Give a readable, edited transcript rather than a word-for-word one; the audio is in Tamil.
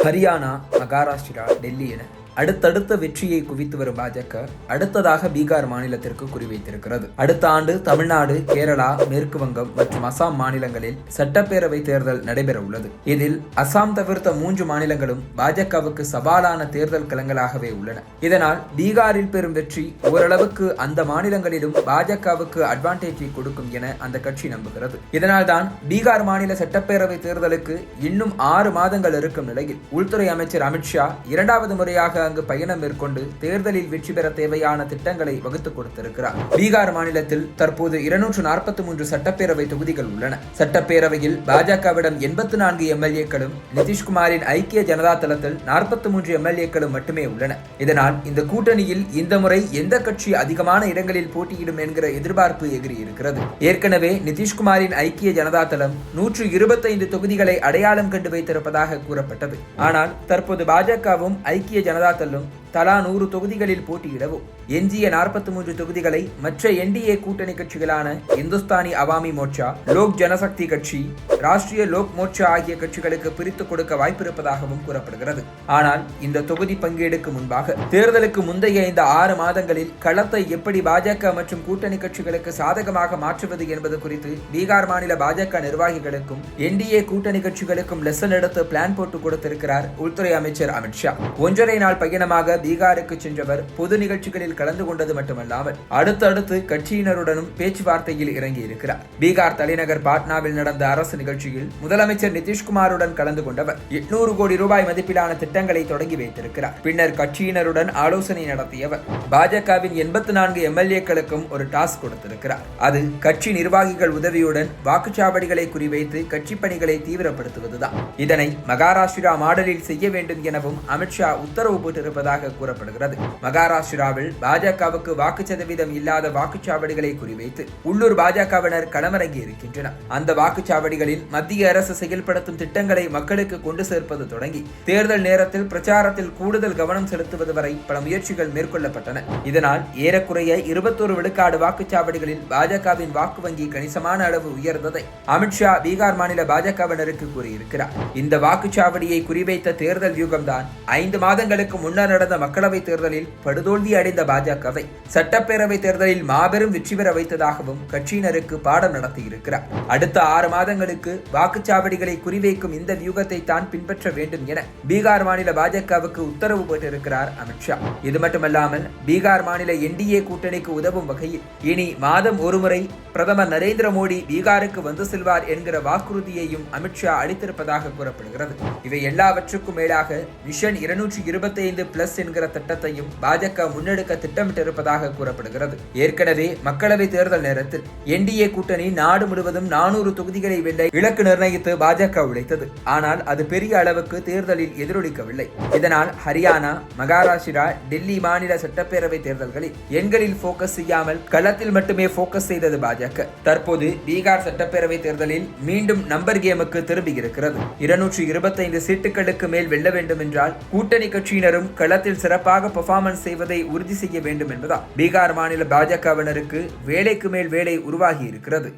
ஹரியானா, மகாராஷ்டிரா, டெல்லி என அடுத்தடுத்த வெற்றியை குவித்து வரும் பாஜக அடுத்ததாக பீகார் மாநிலத்திற்கு குறிவைத்திருக்கிறது. அடுத்த ஆண்டு தமிழ்நாடு, கேரளா, மேற்கு வங்கம் மற்றும் அசாம் மாநிலங்களில் சட்டப்பேரவை தேர்தல் நடைபெற உள்ளது. இதில் அசாம் தவிர்த்த 3 மாநிலங்களும் பாஜகவுக்கு சவாலான தேர்தல் களங்களாகவே உள்ளன. இதனால் பீகாரில் பெறும் வெற்றி ஓரளவுக்கு அந்த மாநிலங்களிலும் பாஜகவுக்கு அட்வான்டேஜை கொடுக்கும் என அந்த கட்சி நம்புகிறது. இதனால்தான் பீகார் மாநில சட்டப்பேரவை தேர்தலுக்கு இன்னும் 6 மாதங்கள் இருக்கும் நிலையில் உள்துறை அமைச்சர் அமித்ஷா 2வது முறையாக அங்கு பயணம் மேற்கொண்டு தேர்தலில் வெற்றி பெற தேவையான திட்டங்களை வகுத்துக் கொடுத்திருக்கிறார். பீகார் மாநிலத்தில் தற்போது 243 சட்டப்பேரவை தொகுதிகள் உள்ளன. சட்டப்பேரவையில் பாஜகவிடம் 84 எம்எல்ஏக்களும், நிதிஷ்குமாரின் ஐக்கிய ஜனதா தளத்தில் 43 எம்எல்ஏக்களும் மட்டுமே உள்ளன. இதனால் இந்த கூட்டணியில் இந்த முறை எந்த கட்சி அதிகமான இடங்களில் போட்டியிடும் என்கிற எதிர்பார்ப்பு எகிரி இருக்கிறது. ஏற்கனவே நிதிஷ்குமாரின் ஐக்கிய ஜனதா தளம் 125 தொகுதிகளை அடையாளம் கண்டு வைத்திருப்பதாக கூறப்பட்டது. ஆனால் தற்போது பாஜகவும் ஐக்கிய ஜனதா தளம் தலா 100 தொகுதிகளில் போட்டியிடவும், எஞ்சிய 43 தொகுதிகளை மற்ற என்டிஏ கூட்டணி கட்சிகளான இந்துஸ்தானி அவாமி மோர்ச்சா, லோக் ஜனசக்தி கட்சி, ராஷ்டிரிய லோக் மோர்ச்சா ஆகிய கட்சிகளுக்கு பிரித்துக் கொடுக்க வாய்ப்பிருப்பதாகவும் கூறப்படுகிறது. ஆனால் இந்த தொகுதி பங்கீடுக்கு முன்பாக தேர்தலுக்கு முந்தைய இந்த 6 மாதங்களில் களத்தை எப்படி பாஜக மற்றும் கூட்டணி கட்சிகளுக்கு சாதகமாக மாற்றுவது என்பது குறித்து பீகார் மாநில பாஜக நிர்வாகிகளுக்கும் என்டிஏ கூட்டணி கட்சிகளுக்கும் லெசன் எடுத்து பிளான் போட்டு கொடுத்திருக்கிறார் உள்துறை அமைச்சர் அமித்ஷா. 1.5 நாள் பயணமாக பீகாருக்கு சென்றவர் பொது நிகழ்ச்சிகளில் கலந்து கொண்டது மட்டுமல்லாமல் அடுத்தடுத்து கட்சியினருடனும் பேச்சுவார்த்தையில் இறங்கி இருக்கிறார். பீகார் தலைநகர் பாட்னாவில் நடந்த அரசு நிகழ்ச்சியில் முதலமைச்சர் நிதிஷ்குமாருடன் கலந்து கொண்டவர் 800 கோடி ரூபாய் மதிப்பிலான திட்டங்களை தொடங்கி வைத்திருக்கிறார். பின்னர் கட்சியினருடன் ஆலோசனை நடத்தியவர் பாஜகவின் 84 எம்எல்ஏக்களுக்கும் ஒரு டாஸ்க் கொடுத்திருக்கிறார். அது கட்சி நிர்வாகிகள் உதவியுடன் வாக்குச்சாவடிகளை குறிவைத்து கட்சி பணிகளை தீவிரப்படுத்துவதுதான். இதனை மகாராஷ்டிரா மாடலில் செய்ய வேண்டும் எனவும் அமித்ஷா உத்தரவு போட்டிருப்பதாக கூறப்படுகிறது. மகாராஷ்டிராவில் பாஜகவுக்கு வாக்கு சதவீதம் இல்லாத வாக்குச்சாவடிகளை குறிவைத்து உள்ளூர் பாஜகவினர் களமிறங்கி இருக்கின்றனர். அந்த வாக்குச்சாவடிகளில் மத்திய அரசு செயல்படுத்தும் திட்டங்களை மக்களுக்கு கொண்டு சேர்ப்பது தொடங்கி தேர்தல் நேரத்தில் பிரச்சாரத்தில் கூடுதல் கவனம் செலுத்துவது வரை பல முயற்சிகள் மேற்கொள்ளப்பட்டன. இதனால் ஏறக்குறைய 21 விழுக்காடு வாக்குச்சாவடிகளில் பாஜகவின் வாக்கு வங்கி கணிசமான அளவு உயர்ந்ததை அமித்ஷா பீகார் மாநில பாஜகவினருக்கு கூறியிருக்கிறார். இந்த வாக்குச்சாவடியை குறிவைத்த தேர்தல் வியூகம்தான் 5 மாதங்களுக்கு முன்னர் நடந்த மக்களவை தேர்தலில் படுதோல்வி அடைந்த பாஜகவை சட்டப்பேரவை தேர்தலில் மாபெரும் வெற்றி பெற வைத்ததாகவும் கட்சியினருக்கு பாடம் நடத்தியிருக்கிறார். அடுத்த 6 மாதங்களுக்கு வாக்குச்சாவடிகளை குறிவைக்கும் இந்த வியூகத்தை தான் பின்பற்ற வேண்டும் என பீகார் மாநில பாஜகவுக்கு உத்தரவு போட்டிருக்கிறார் அமித்ஷா. இது மட்டுமல்லாமல் பீகார் மாநில என்டிஏ கூட்டணிக்கு உதவும் வகையில் இனி மாதம் ஒருமுறை பிரதமர் நரேந்திர மோடி பீகாருக்கு வந்து செல்வார் என்கிற வாக்குறுதியையும் அமித்ஷா அளித்திருப்பதாக கூறப்படுகிறது. இவை எல்லாவற்றுக்கும் மேலாக மிஷன் 225+ என்கிற திட்டத்தையும் பாஜக முன்னெடுக்க திட்டமிட்டிருப்பதாக கூறப்படுகிறது. ஏற்கனவே மக்களவை தேர்தல் நேரத்தில் என்டிஏ கூட்டணி நாடு முழுவதும் 400 தொகுதிகளை வெல்ல இலக்கு நிர்ணயித்து பாஜக உழைத்தது. ஆனால் அது பெரிய அளவுக்கு தேர்தலில் எதிரொலிக்கவில்லை. இதனால் ஹரியானா, மகாராஷ்டிரா, டெல்லி மாநில சட்டப்பேரவை தேர்தல்களில் எண்களில் போக்கஸ் செய்யாமல் களத்தில் மட்டுமே போக்கஸ் செய்தது பாஜக. தற்போது பீகார் சட்டப்பேரவை தேர்தலில் மீண்டும் நம்பர் கேமுக்கு திரும்பி இருக்கிறது. 225 சீட்டுகளுக்கு மேல் வெல்ல வேண்டும் என்றால் கூட்டணி கட்சியினரும் களத்தில் சிறப்பாக பெர்ஃபார்மன்ஸ் செய்வதை உறுதி செய்ய வேண்டும் என்பதால் பீகார் மாநில பாஜகவினருக்கு வேலைக்கு மேல் வேலை உருவாகி இருக்கிறது.